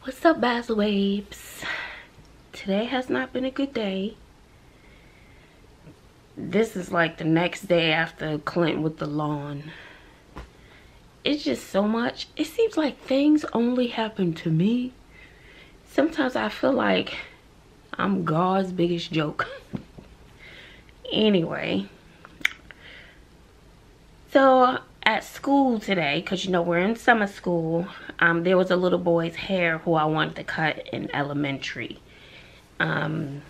What's up, Bazzle babes? Today has not been a good day. This is like the next day after Clint with the lawn. It's just so much. It seems like things only happen to me. Sometimes I feel like I'm God's biggest joke. Anyway. So at school today, because you know we're in summer school, there was a little boy's hair who I wanted to cut in elementary. And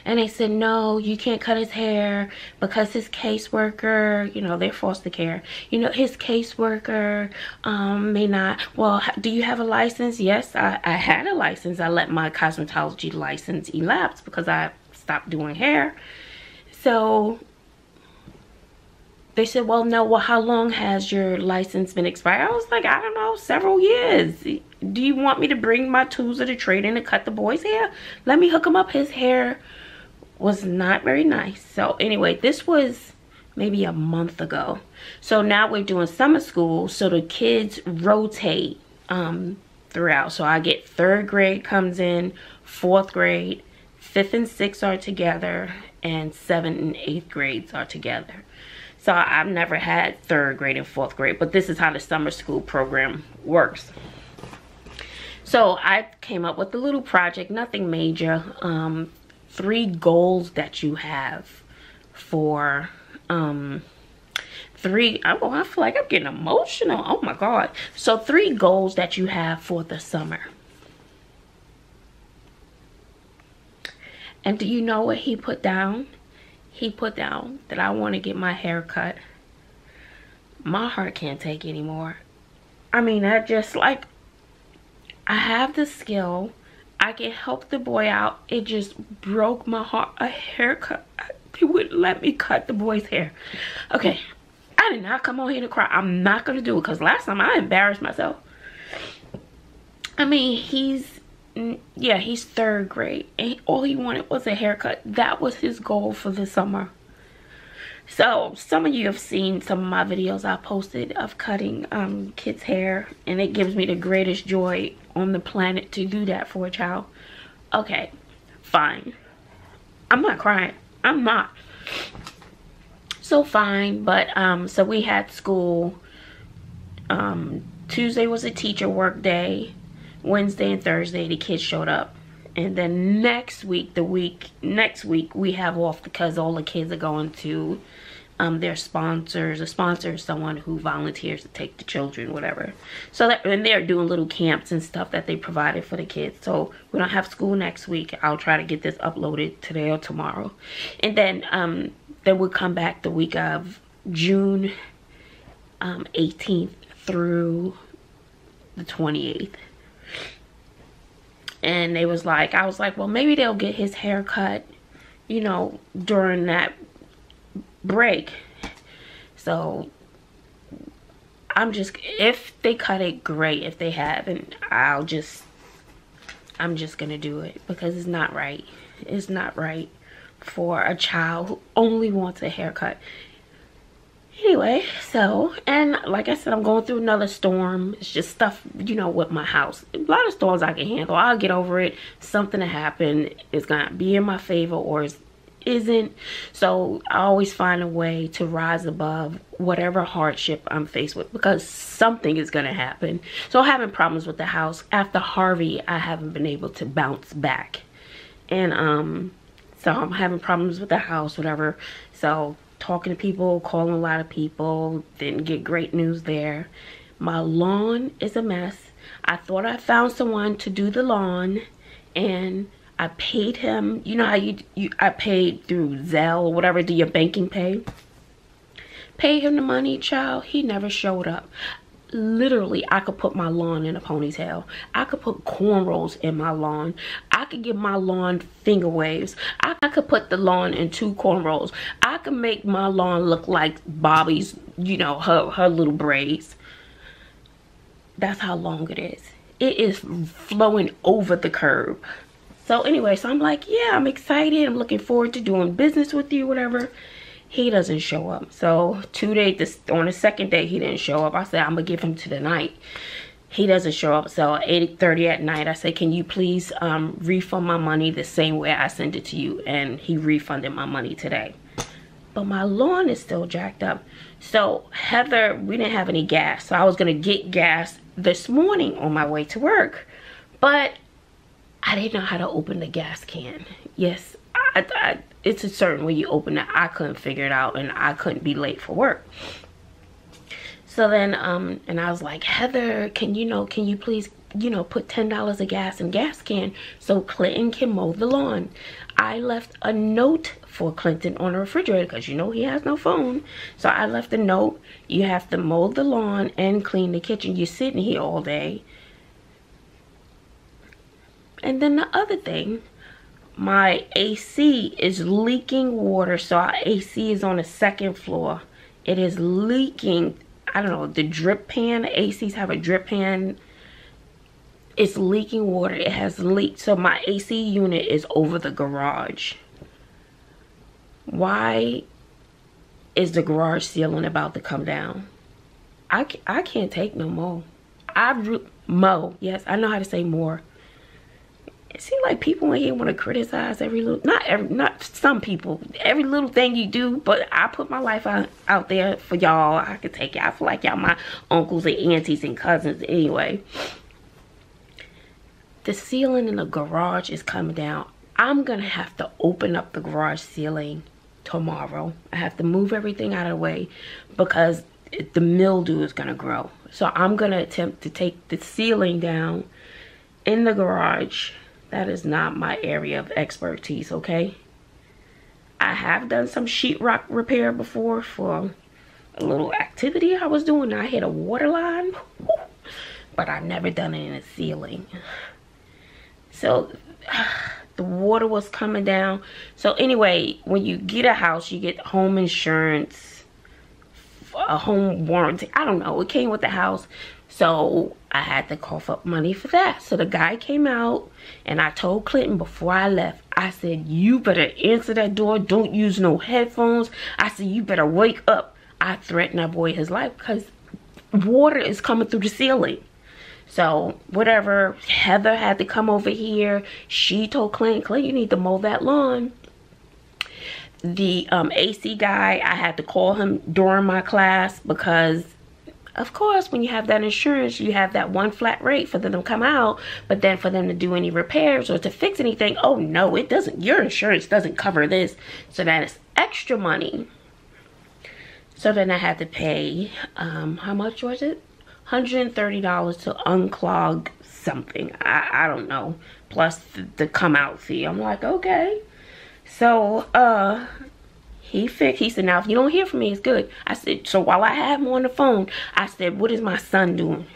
they said, no, you can't cut his hair because his caseworker, you know, they're foster care. You know, his caseworker may not. Well, do you have a license? Yes, I had a license. I let my cosmetology license elapse because I stopped doing hair. So they said, well, no, well, how long has your license been expired? I was like, I don't know, several years. Do you want me to bring my tools of the trade in to cut the boy's hair? Let me hook him up. His hair was not very nice. So anyway, this was maybe a month ago. So now we're doing summer school. So the kids rotate throughout. So I get 3rd grade comes in, 4th grade, 5th and 6th are together, and 7th and 8th grades are together. So I've never had 3rd grade and 4th grade, but this is how the summer school program works. So I came up with a little project, nothing major. 3 goals that you have for I feel like I'm getting emotional. Oh my God. So 3 goals that you have for the summer. And do you know what he put down? He put down that I want to get my hair cut. My heart can't take anymore. I mean, I just like, I have the skill. I can help the boy out. It just broke my heart. A haircut. He wouldn't let me cut the boy's hair. Okay, I did not come on here to cry. I'm not going to do it because last time I embarrassed myself. I mean, he's 3rd grade, and all he wanted was a haircut. That was his goal for the summer. So some of you have seen some of my videos I posted of cutting kids' hair, and it gives me the greatest joy on the planet to do that for a child. Okay, fine. I'm not crying. I'm not. So fine, but so we had school. Tuesday was a teacher work day. Wednesday and Thursday the kids showed up, and then next week we have off because all the kids are going to their sponsors. A sponsor is someone who volunteers to take the children, whatever. So that, and they're doing little camps and stuff that they provided for the kids. So we don't have school next week. I'll try to get this uploaded today or tomorrow, and then we'll come back the week of June 18th through the 28th. And they was like, I was like, well, maybe they'll get his hair cut, you know, during that break. So I'm just, if they cut it, great. If they haven't, I'm just gonna do it because it's not right. It's not right for a child who only wants a haircut. Anyway, so, and like I said, I'm going through another storm. It's just stuff, you know, with my house. A lot of storms I can handle. I'll get over it. Something to happen is going to be in my favor or isn't. So I always find a way to rise above whatever hardship I'm faced with because something is going to happen. So I'm having problems with the house. After Harvey, I haven't been able to bounce back. And so I'm having problems with the house, whatever. So talking to people, calling a lot of people, didn't get great news there. My lawn is a mess. I thought I found someone to do the lawn, and I paid him. You know how I paid through Zelle or whatever, do your banking pay? Paid him the money, child. He never showed up. Literally, I could put my lawn in a ponytail. I could put cornrows in my lawn. I could give my lawn finger waves. I could put the lawn in 2 cornrows. I could make my lawn look like Bobby's, you know, her little braids. That's how long it is. It is flowing over the curb. So anyway, so I'm like, yeah, I'm excited. I'm looking forward to doing business with you, whatever. He doesn't show up. So on the 2nd day he didn't show up. I said I'm gonna give him to the night. he doesn't show up. So at 8:30 at night, I said, can you please refund my money the same way I sent it to you? And he refunded my money today. But my lawn is still jacked up. So Heather, we didn't have any gas. So I was going to get gas this morning on my way to work. But I didn't know how to open the gas can. Yes, it's a certain way you open it. I couldn't figure it out, and I couldn't be late for work. So then, and I was like, Heather, can you please, put $10 of gas in gas can so Clinton can mow the lawn. I left a note for Clinton on the refrigerator because he has no phone. So I left a note. You have to mow the lawn and clean the kitchen. You're sitting here all day. And then the other thing, my AC is leaking water. So our AC is on the second floor. It is leaking. I don't know, the drip pan. The ACs have a drip pan. It's leaking water. It has leaked. So my AC unit is over the garage. Why is the garage ceiling about to come down? I can't take no more. Mo. Yes, I know how to say more. It seems like people in here want to criticize every little, not some people, every little thing you do, but I put my life out there for y'all. I can take it. I feel like y'all my uncles and aunties and cousins anyway. The ceiling in the garage is coming down. I'm going to have to open up the garage ceiling tomorrow. I have to move everything out of the way because the mildew is going to grow. So I'm going to attempt to take the ceiling down in the garage. That is not my area of expertise, okay? I have done some sheetrock repair before for a little activity I was doing. I hit a water line, but I've never done it in a ceiling. So the water was coming down. So anyway, when you get a house, you get home insurance, a home warranty. I don't know. It came with the house. So I had to cough up money for that. So the guy came out and I told Clinton before I left, I said, you better answer that door. Don't use no headphones. I said, you better wake up. I threatened that boy his life because water is coming through the ceiling. So whatever, Heather had to come over here. She told Clinton, you need to mow that lawn. The AC guy, I had to call him during my class because of course, when you have that insurance, you have that one flat rate for them to come out, but then for them to do any repairs or to fix anything, oh no, it doesn't, your insurance doesn't cover this. So that is extra money. So then I had to pay, how much was it? $130 to unclog something. I don't know. Plus the come out fee. I'm like, okay. So, he said, now if you don't hear from me, it's good. I said, so while I have him on the phone, I said, what is my son doing?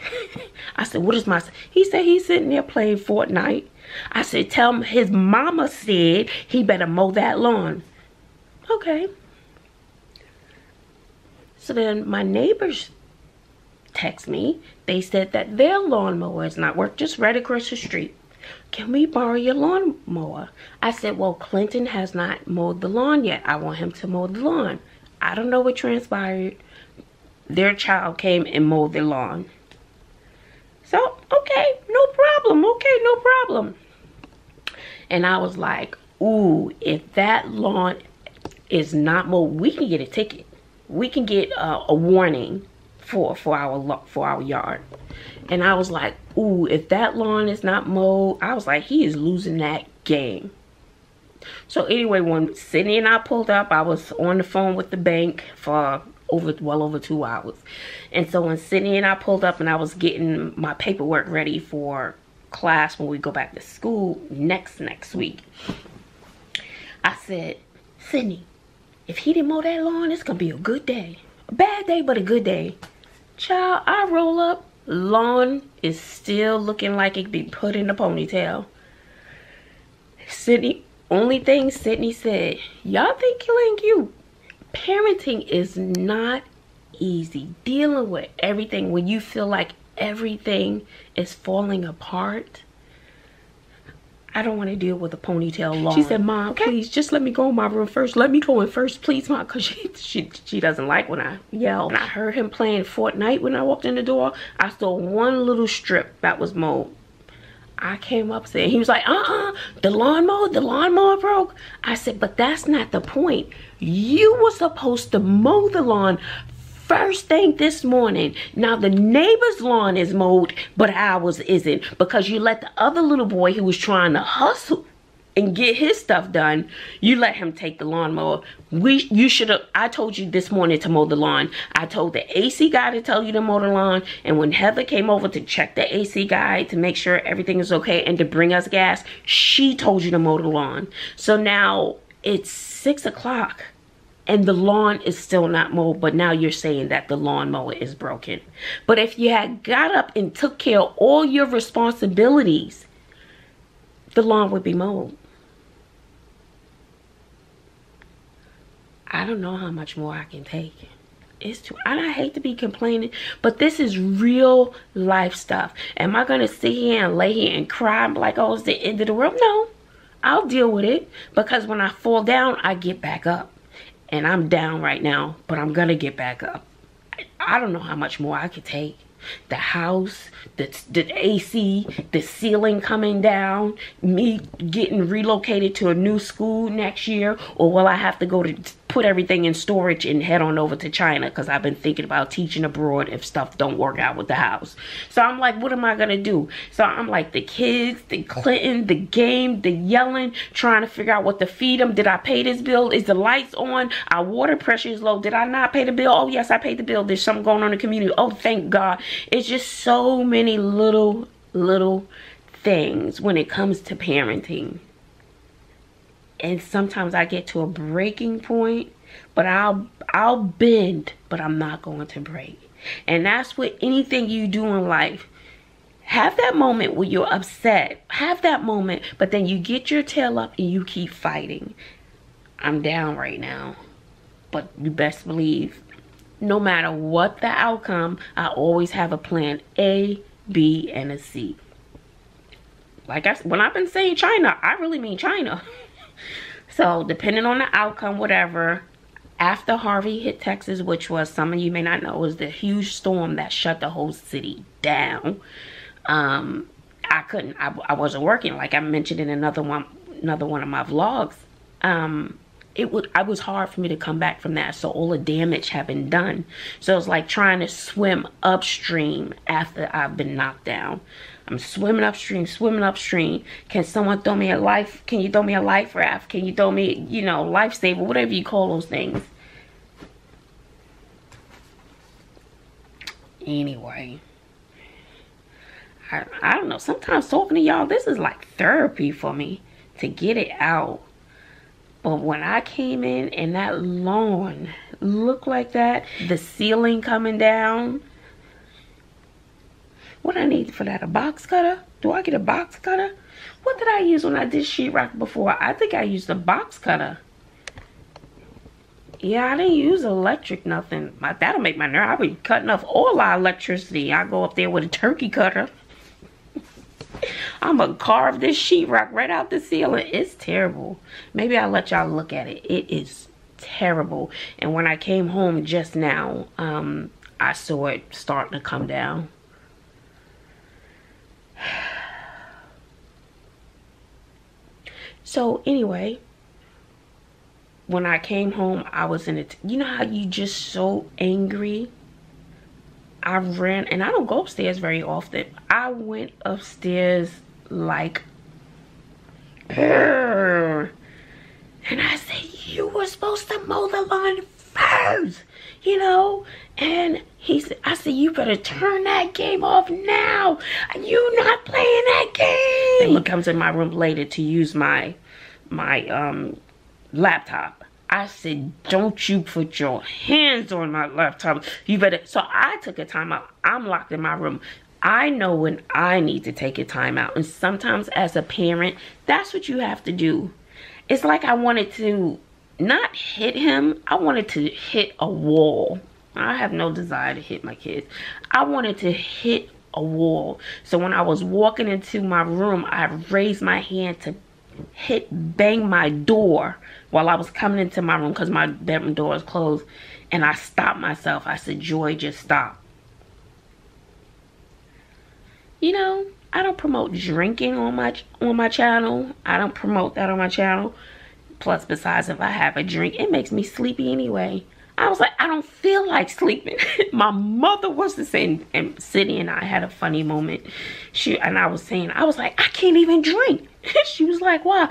I said, what is my son? He said, he's sitting there playing Fortnite. I said, tell him his mama said he better mow that lawn. Okay. So then my neighbors text me. They said that their lawnmower is not working, just right across the street. Can we borrow your lawnmower? I said, well, Clinton has not mowed the lawn yet. I want him to mow the lawn. I don't know what transpired. Their child came and mowed the lawn. So, okay, no problem. Okay, no problem. And I was like, ooh, if that lawn is not mowed, we can get a ticket. We can get a warning for our yard. And I was like, ooh, if that lawn is not mowed, I was like, he is losing that game. So anyway, when Sydney and I pulled up, I was on the phone with the bank for well over 2 hours. And so when Sydney and I pulled up and I was getting my paperwork ready for class when we go back to school next week, I said, Sydney, if he didn't mow that lawn, it's gonna be a good day. A bad day, but a good day. Child, I roll up, lawn is still looking like it could be put in a ponytail. Sydney, only thing Sydney said, y'all think you ain't cute. Parenting is not easy. Dealing with everything when you feel like everything is falling apart. I don't want to deal with a ponytail lawn. She said, Mom, please, just let me go in my room first. Let me go in first, please, Mom. Because she doesn't like when I yell. And I heard him playing Fortnite when I walked in the door. I saw one little strip that was mowed. I came up saying, he was like, the lawnmower broke. I said, but that's not the point. You were supposed to mow the lawn first thing this morning. Now the neighbor's lawn is mowed, but ours isn't, because you let the other little boy who was trying to hustle and get his stuff done, you let him take the lawnmower. You should have, I told you this morning to mow the lawn. I told the AC guy to tell you to mow the lawn, and when Heather came over to check the AC guy to make sure everything is okay and to bring us gas, she told you to mow the lawn. So now it's 6 o'clock. And the lawn is still not mowed, but now you're saying that the lawnmower is broken. But if you had got up and took care of all your responsibilities, the lawn would be mowed. I don't know how much more I can take. It's too, and I hate to be complaining, but this is real life stuff. Am I going to sit here and lay here and cry like, oh, it's the end of the world? No, I'll deal with it, because when I fall down, I get back up. And I'm down right now, but I'm gonna get back up. I don't know how much more I could take. The house, the AC, the ceiling coming down, me getting relocated to a new school next year, or will I have to go to put everything in storage and head on over to China, because I've been thinking about teaching abroad if stuff don't work out with the house. So I'm like, what am I gonna do? So I'm like, the kids, the Clinton, the game, the yelling, trying to figure out what to feed them. Did I pay this bill? Is the lights on? Our water pressure is low. Did I not pay the bill? Oh yes, I paid the bill. There's something going on in the community. Oh, thank God. It's just so many little things when it comes to parenting. And sometimes I get to a breaking point, but I'll bend, but I'm not going to break. And that's with anything you do in life. Have that moment where you're upset. Have that moment, but then you get your tail up and you keep fighting. I'm down right now, but you best believe, no matter what the outcome, I always have a plan A, B, and a C. Like when I've been saying China, I really mean China. So depending on the outcome, whatever, after Harvey hit Texas, which was, some of you may not know, was the huge storm that shut the whole city down. I wasn't working, like I mentioned in another one of my vlogs. It was hard for me to come back from that, so all the damage had been done. So it's like trying to swim upstream after I've been knocked down. I'm swimming upstream. Can someone throw me a life? Can you throw me a life raft? Can you throw me, lifesaver, whatever you call those things? Anyway, I don't know. Sometimes talking to y'all, this is like therapy for me to get it out. But when I came in and that lawn looked like that, the ceiling coming down. What I need for that? A box cutter? Do I get a box cutter? What did I use when I did sheetrock before? I think I used a box cutter. Yeah, I didn't use electric nothing. That'll make my nerve. I'll be cutting off all our electricity. I go up there with a turkey cutter. I'm gonna carve this sheetrock right out the ceiling. It's terrible. Maybe I'll let y'all look at it. It is terrible. And when I came home just now, I saw it starting to come down. So anyway, when I came home, I was in it. You know how you just so angry? I ran, and I don't go upstairs very often. I went upstairs like, and I said, you were supposed to mow the lawn first, and I said, you better turn that game off now. You're not playing that game. And he comes in my room later to use my laptop. I said, don't you put your hands on my laptop. You better. So I took a time out. I'm locked in my room. I know when I need to take a time out. And sometimes as a parent, that's what you have to do. It's like I wanted to not hit him. I wanted to hit a wall. I have no desire to hit my kids. I wanted to hit a wall. So when I was walking into my room, I raised my hand to bang my door while I was coming into my room because my bedroom door is closed. And I stopped myself. I said, Joy, just stop. You know, I don't promote drinking on my channel. I don't promote that on my channel. Plus, besides, if I have a drink, it makes me sleepy anyway. I was like, I don't feel like sleeping. My mother was the same, and City and I had a funny moment. I was like, I can't even drink. She was like, why?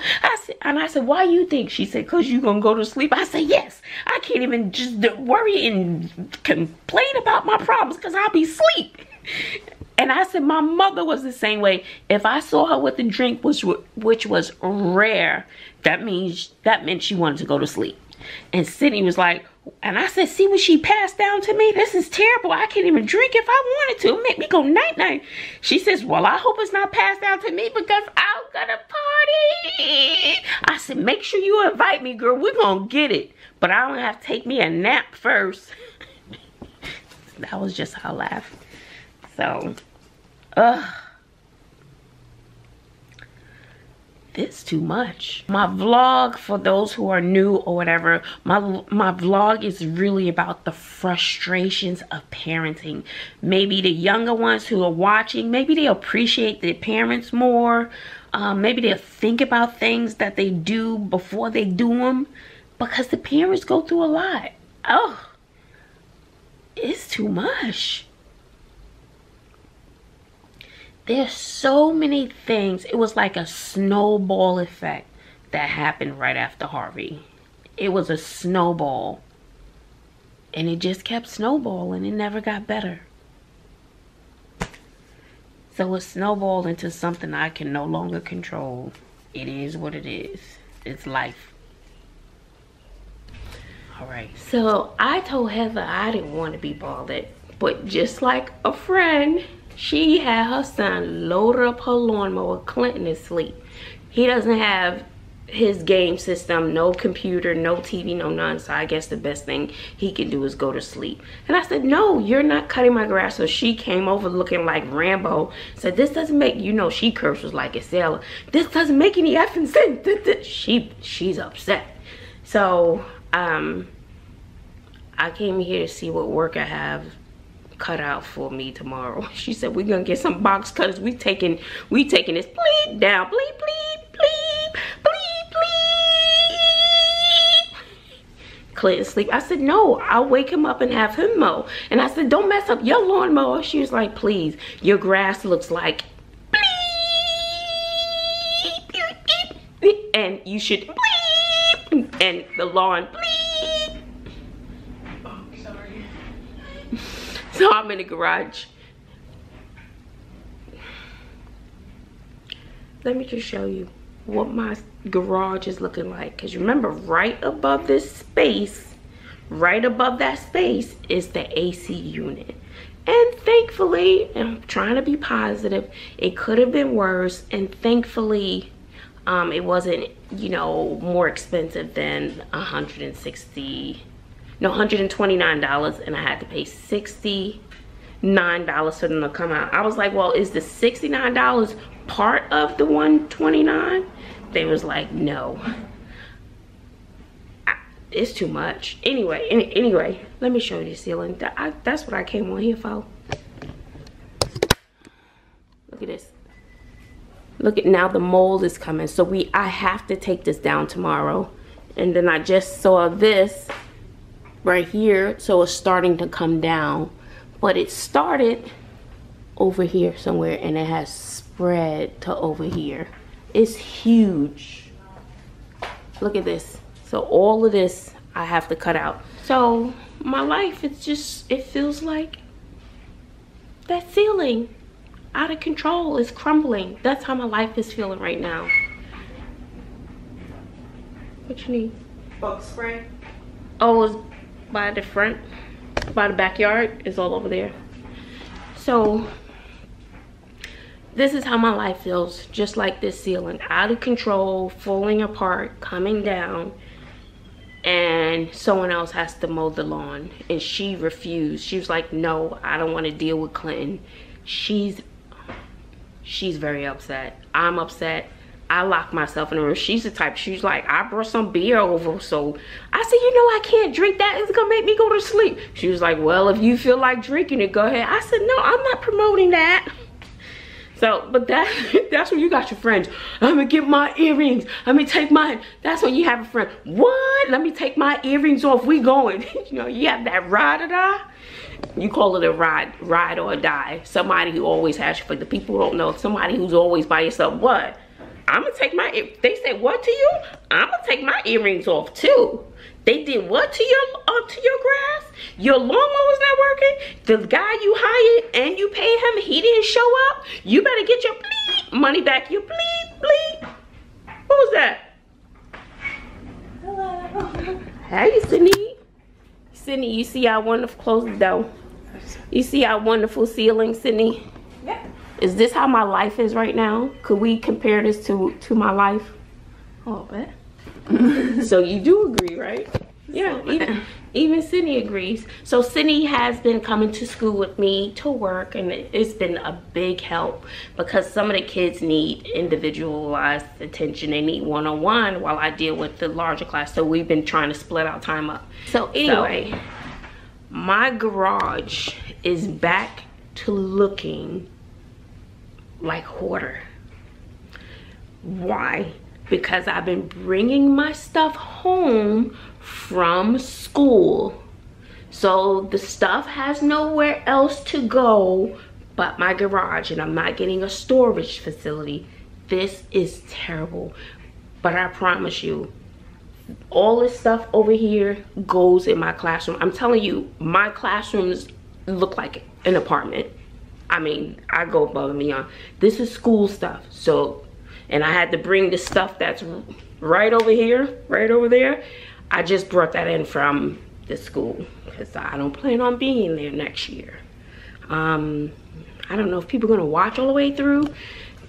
I said, why you think? She said, cause you gonna go to sleep. I said, yes. I can't even just worry and complain about my problems cause I'll be asleep. And I said, my mother was the same way. If I saw her with a drink, which was rare, that meant she wanted to go to sleep. And Sydney was like, and I said, see what she passed down to me? This is terrible. I can't even drink if I wanted to. Make me go night-night. She says, well, I hope it's not passed down to me because I'm gonna party. I said, make sure you invite me, girl. We're gonna get it. But I don't have to take me a nap first. That was just how I laughed. So, this too much. My vlog, for those who are new or whatever, my vlog is really about the frustrations of parenting. Maybe the younger ones who are watching, maybe they appreciate their parents more. Maybe they'll think about things that they do before they do them, because the parents go through a lot. Oh, it's too much. There's so many things. It was like a snowball effect that happened right after Harvey. It was a snowball. And it just kept snowballing. It never got better. So it snowballed into something I can no longer control. It is what it is. It's life. Alright. So I told Heather I didn't want to be bothered. But just like a friend, she had her son loaded up her lawnmower. Clinton is asleep. He doesn't have his game system, no computer, no TV, no none. So I guess the best thing he can do is go to sleep. And I said, no, you're not cutting my grass. So she came over looking like Rambo. Said, this doesn't make, you know, she curses like a sailor. This doesn't make any effing sense. She's upset. So I came here to see what work I have cut out for me tomorrow. She said, we're gonna get some box cutters. We taking this bleep down. Bleep, bleep, bleep, bleep, bleep. Clinton sleep. I said, no, I'll wake him up and have him mow. And I said, don't mess up your lawnmower. She was like, please, your grass looks like bleep, bleep, bleep, and you should bleep, and the lawn bleep. So I'm in the garage. Let me just show you what my garage is looking like. Because remember, right above this space, right above that space is the AC unit. And thankfully, and I'm trying to be positive, it could have been worse. And thankfully, it wasn't, you know, more expensive than $129, and I had to pay $69 for them to come out. I was like, well, is the $69 part of the $129? They was like, no. It's too much. Anyway, let me show you the ceiling. That's what I came on here for. Look at this. Look at, now the mold is coming. So I have to take this down tomorrow. And then I just saw this right here, so it's starting to come down, but it started over here somewhere and it has spread to over here. It's huge. Look at this. So all of this I have to cut out. So my life, it's just, it feels like that ceiling out of control is crumbling. That's how my life is feeling right now. What you need? Bug spray. Oh, it's by the front, by the backyard. It's all over there. So this is how my life feels, just like this ceiling, out of control, falling apart, coming down, and someone else has to mow the lawn. And she refused. She was like, no, I don't want to deal with Clinton. she's very upset. I'm upset. I lock myself in the room. She's the type, she's like, I brought some beer over, so I said, you know, I can't drink that. It's gonna make me go to sleep. She was like, well, if you feel like drinking it, go ahead. I said, no, I'm not promoting that. So, but that's when you got your friends. I'm gonna get my earrings. Let me take mine. That's when you have a friend. What? Let me take my earrings off. We going. You know, you have that ride or die. You call it a ride or die. Somebody who always has you. For the people who don't know, somebody who's always by yourself. What? I'm gonna take my, they said what to you? I'm gonna take my earrings off too. They did what to your grass? Your lawnmower's not working? The guy you hired and you paid him, he didn't show up? You better get your bleep money back. Your bleep. What was that? Hello. Hey, Sydney. Sydney, you see our wonderful, close the door. You see our wonderful ceiling, Sydney? Yeah. Is this how my life is right now? Could we compare this to my life? A little bit. So you do agree, right? Yeah, even Sydney agrees. So Sydney has been coming to school with me to work, and it's been a big help because some of the kids need individualized attention. They need one-on-one while I deal with the larger class. So we've been trying to split our time up. So anyway, my garage is back to looking like hoarder. Why? Because I've been bringing my stuff home from school. So the stuff has nowhere else to go but my garage, and I'm not getting a storage facility. This is terrible. But I promise you, all this stuff over here goes in my classroom. I'm telling you, my classrooms look like an apartment. I mean, I go above and beyond. This is school stuff. So, and I had to bring the stuff that's right over here, right over there. I just brought that in from the school because I don't plan on being there next year. I don't know if people are gonna watch all the way through,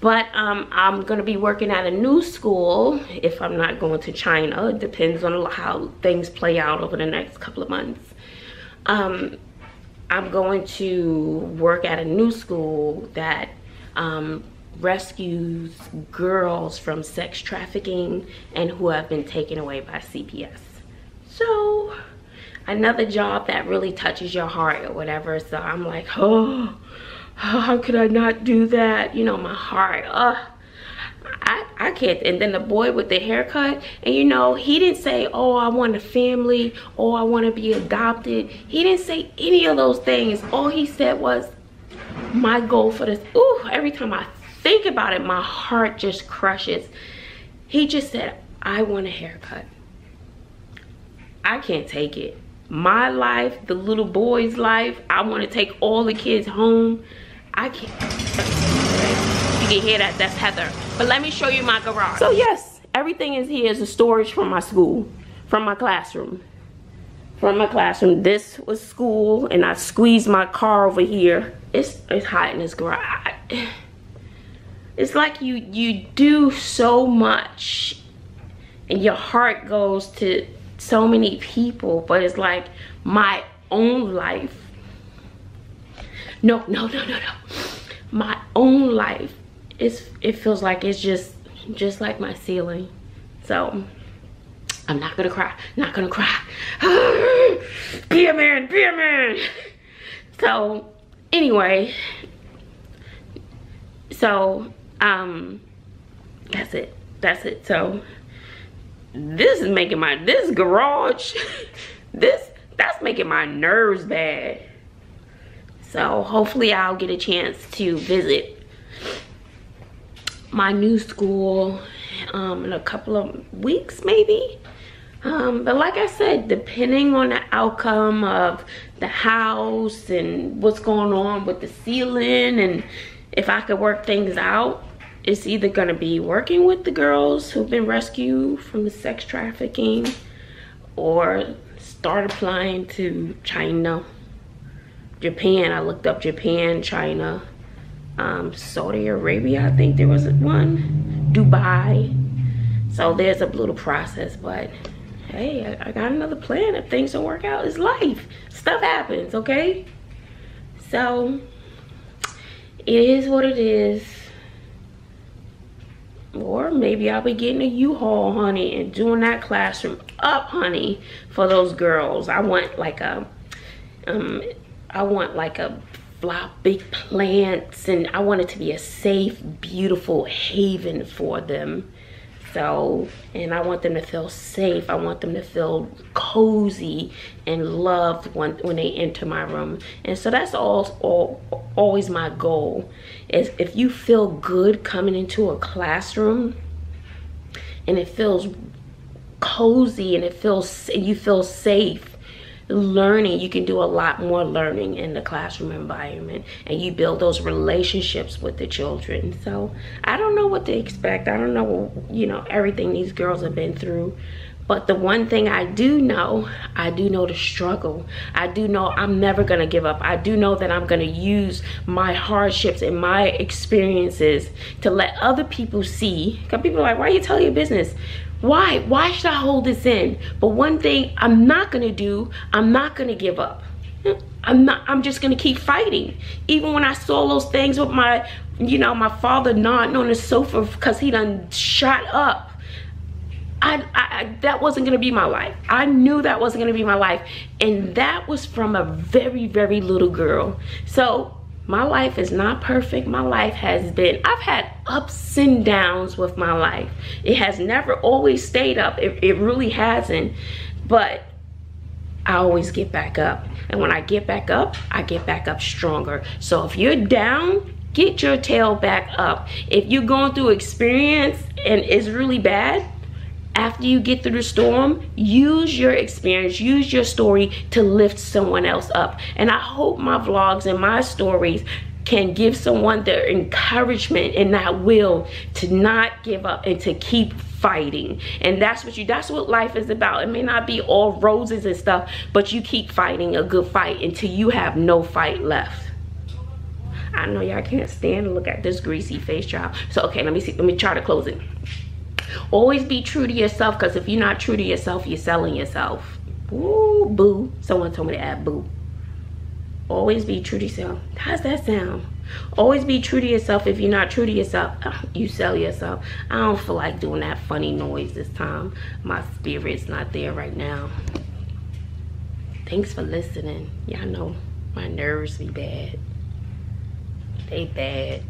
but I'm gonna be working at a new school if I'm not going to China. It depends on how things play out over the next couple of months. I'm going to work at a new school that rescues girls from sex trafficking and who have been taken away by CPS. So another job that really touches your heart or whatever. So I'm like, oh, how could I not do that? You know, my heart, I can't. And then the boy with the haircut, and you know, he didn't say, oh, I want a family, or I want to be adopted. He didn't say any of those things. All he said was, my goal for this, ooh, every time I think about it, my heart just crushes. He just said, I want a haircut. I can't take it. My life, the little boy's life, I want to take all the kids home. I can't. You can hear that, that's Heather. But let me show you my garage. So yes, everything is here is a storage from my school, from my classroom. From my classroom. This was school, and I squeezed my car over here. It's hot in this garage. It's like you do so much, and your heart goes to so many people, but it's like my own life. No. My own life. It feels like it's just like my ceiling. So I'm not gonna cry. Not gonna cry. Be a man. Be a man. So anyway. So that's it. So this is making this garage, that's making my nerves bad. So hopefully I'll get a chance to visit my new school in a couple of weeks maybe. But like I said, depending on the outcome of the house and what's going on with the ceiling, and if I could work things out, it's either gonna be working with the girls who've been rescued from the sex trafficking, or start applying to China, Japan. I looked up Japan, China, Saudi Arabia, I think there was one, Dubai. So there's a little process, but hey, I got another plan. If things don't work out, it's life. Stuff happens, okay? So it is what it is. Or maybe I'll be getting a U-Haul, honey, and doing that classroom up, honey, for those girls. I want like a big plants, and I want it to be a safe, beautiful haven for them. So, and I want them to feel safe. I want them to feel cozy and loved when they enter my room. And so that's always my goal, is if you feel good coming into a classroom and it feels cozy and you feel safe learning, you can do a lot more learning in the classroom environment, and you build those relationships with the children. So I don't know what to expect. I don't know, you know, everything these girls have been through. But the one thing I do know the struggle. I do know I'm never gonna give up. I do know that I'm gonna use my hardships and my experiences to let other people see. Because people are like, why are you telling your business? Why should I hold this in? But one thing I'm not gonna do, I'm not gonna give up. I'm just gonna keep fighting. Even when I saw those things with my, you know, my father nodding on the sofa because he done shot up. That wasn't gonna be my life. I knew that wasn't gonna be my life. And that was from a very, very little girl. So my life is not perfect. My life has been, I've had ups and downs with my life. It has never always stayed up. It really hasn't. But I always get back up. And when I get back up stronger. So if you're down, get your tail back up. If you're going through experience and it's really bad, after you get through the storm, use your experience, use your story to lift someone else up. And I hope my vlogs and my stories can give someone the encouragement and that will to not give up and to keep fighting. And that's what life is about. It may not be all roses and stuff, but you keep fighting a good fight until you have no fight left. I know y'all can't stand to look at this greasy face, child. So okay, let me try to close it. Always be true to yourself, because if you're not true to yourself, you're selling yourself. Ooh, boo. Someone told me to add boo. Always be true to yourself. How's that sound? Always be true to yourself. If you're not true to yourself, you sell yourself. I don't feel like doing that funny noise this time. My spirit's not there right now. Thanks for listening. Y'all know my nerves be bad. They bad.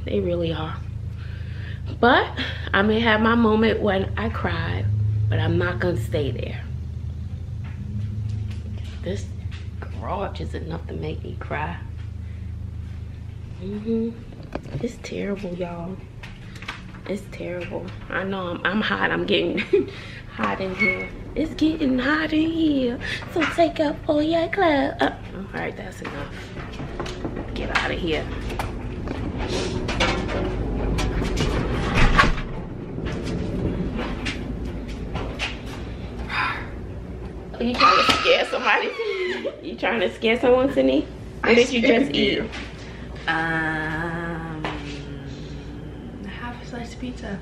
They really are. But I may have my moment when I cried, but I'm not gonna stay there. This garage is enough to make me cry. It's terrible, y'all. It's terrible. I know I'm hot. I'm getting hot in here. It's getting hot in here. So take up all your clothes. All right, that's enough. Get out of here. Are you trying to scare somebody? You trying to scare someone, Sydney? What did you just eat? Half a slice of pizza.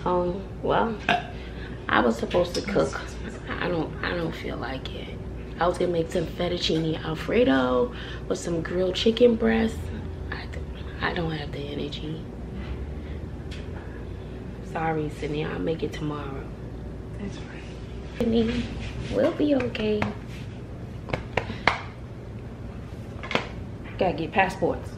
Oh, well, I was supposed to cook. I don't feel like it. I was gonna make some fettuccine alfredo with some grilled chicken breast. I don't have the energy. Sorry, Sydney. I'll make it tomorrow. That's right. Sydney, we'll be okay. Gotta get passports.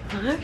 Huh?